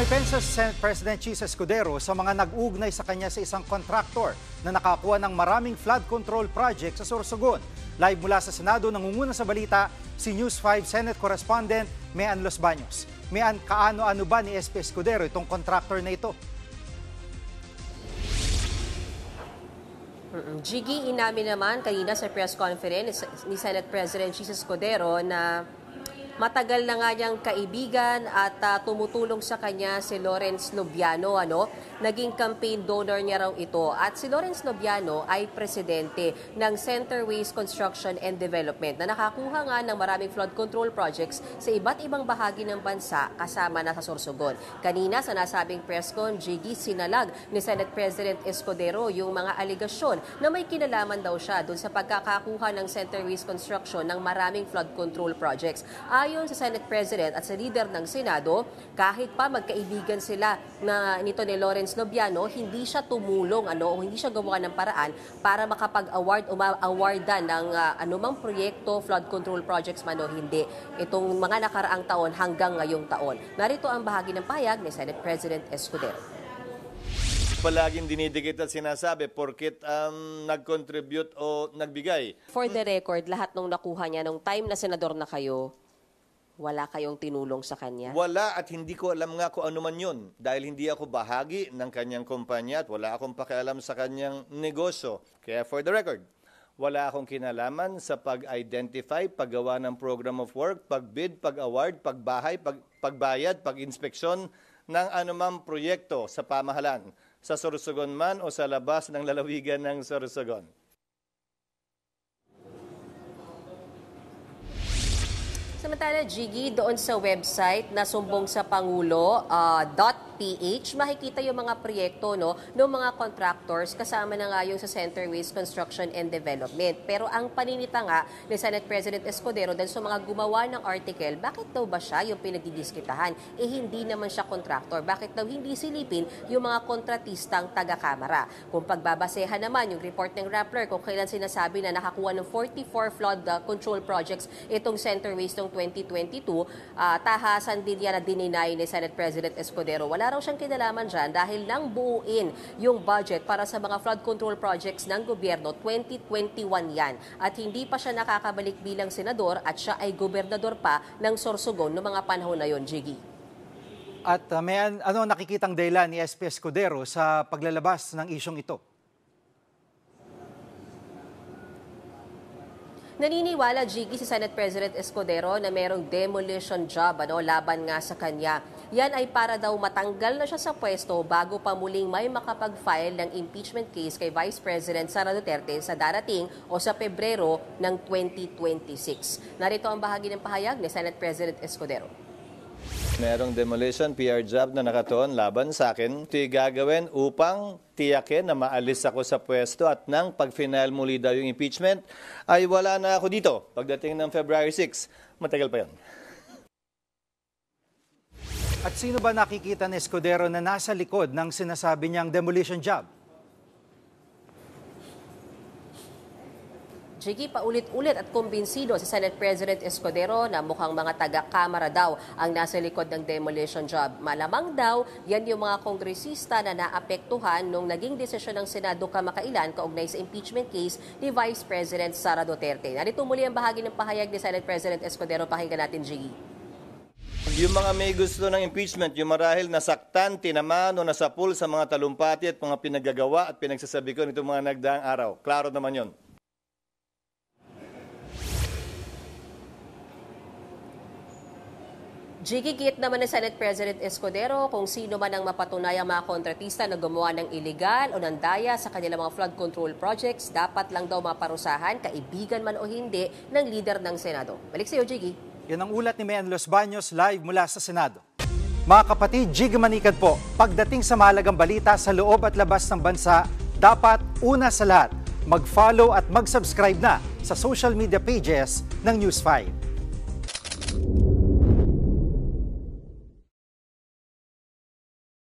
Dumipensa si Senate President Chis Escudero sa mga nag-ugnay sa kanya sa isang contractor na nakakuha ng maraming flood control project sa Sorsogon. Live mula sa Senado, nangunguna sa balita si News 5 Senate Correspondent Mean Los Baños. Mean, kaano-ano ba ni SP Escudero itong contractor na ito? Jiggy, inamin naman kanina sa press conference ni Senate President Chis Escudero na matagal na nga niyang kaibigan at tumutulong sa kanya si Lawrence Lubiano. Naging campaign donor niya raw ito. At si Lawrence Lubiano ay presidente ng Centerways Construction and Development na nakakuha nga ng maraming flood control projects sa iba't ibang bahagi ng bansa kasama na sa Sorsogon. Kanina sa nasabing press con, Jiggy, sinalag ni Senate President Escudero yung mga aligasyon na may kinalaman daw siya dun sa pagkakakuha ng Centerways Construction ng maraming flood control projects. Ayon sa Senate President at sa leader ng Senado, kahit pa magkaibigan sila na nito ni Lawrence Lubiano, hindi siya tumulong o hindi siya gawa ng paraan para makapag-award o ma-awardan ng anumang proyekto, flood control projects man o hindi, itong mga nakaraang taon hanggang ngayong taon. Narito ang bahagi ng payag ni Senate President Escudero. Palaging dinidikit at sinasabi porkit nag-contribute o nagbigay. For the record, lahat nung nakuha niya nung time na senador na kayo, wala kayong tinulong sa kanya? Wala, at hindi ko alam nga kung ano man yun. Dahil hindi ako bahagi ng kanyang kumpanya at wala akong pakialam sa kanyang negosyo. Kaya for the record, wala akong kinalaman sa pag-identify, paggawa ng program of work, pag-bid, pag-award, pagbahay, pagbayad, pag-inspeksyon ng anumang proyekto sa pamahalaan, sa Sorsogon man o sa labas ng lalawigan ng Sorsogon. Samantala, Jiggy, doon sa website na sumbong sa Pangulo, .ph, makikita yung mga proyekto ng mga contractors kasama na nga yung sa Centerways Construction and Development. Pero ang paninita nga ni Senate President Escudero dahil sa mga gumawa ng article, bakit daw ba siya yung pinagdidiskitahan? Hindi naman siya contractor. Bakit daw hindi silipin yung mga kontratistang taga-kamara? Kung pagbabasehan naman yung report ng Rappler kung kailan sinasabi na nakakuha ng 44 flood control projects itong Centerways noong 2022, tahasan din yan na dininay ni Senate President Escudero. Wala raw siyang kinalaman dyan dahil nang buuin yung budget para sa mga flood control projects ng gobyerno, 2021 yan. At hindi pa siya nakakabalik bilang senador at siya ay gobernador pa ng Sorsogon noong mga panahon na yon, Jiggy. At may nakikitang dahilan ni SP Escudero sa paglalabas ng isyong ito? Naniniwala, Jiggy, si Senate President Escudero na merong demolition job laban nga sa kanya. Yan ay para daw matanggal na siya sa pwesto bago pa muling may makapag-file ng impeachment case kay Vice President Sara Duterte sa darating o sa Pebrero ng 2026. Narito ang bahagi ng pahayag ni Senate President Escudero. Merong demolition PR job na nakatuon laban sa akin. Ito'y gagawin upang tiyakin na maalis ako sa pwesto at nang pag-final muli daw yung impeachment ay wala na ako dito pagdating ng February 6. Matagal pa yun. At sino ba nakikita ni Escudero na nasa likod ng sinasabi niyang demolition job? Jiggy, paulit-ulit at kumbinsido si Senate President Escudero na mukhang mga taga-kamara daw ang nasa likod ng demolition job. Malamang daw, yan yung mga kongresista na naapektuhan nung naging desisyon ng Senado kamakailan kaugnay sa impeachment case ni Vice President Sara Duterte. Narito muli ang bahagi ng pahayag ni Senate President Escudero. Pakinggan natin, Jiggy. Yung mga may gusto ng impeachment, yung marahil nasaktan, tinamaan o nasapul sa mga talumpati at mga pinagagawa at pinagsasabi ko nitong mga nagdaang araw. Klaro naman yon. Gigigit naman ni Senate President Escudero kung sino man ang mapatunayang mga kontratista na gumawa ng iligal o nandaya sa kanilang mga flood control projects, dapat lang daw maparusahan, kaibigan man o hindi, ng leader ng Senado. Balik sa iyo, Jiggy. Yan ang ulat ni Mean Los Baños live mula sa Senado. Mga kapatid, Jiggy Manikad po, pagdating sa mahalagang balita sa loob at labas ng bansa, dapat una sa lahat, mag-follow at mag-subscribe na sa social media pages ng News 5.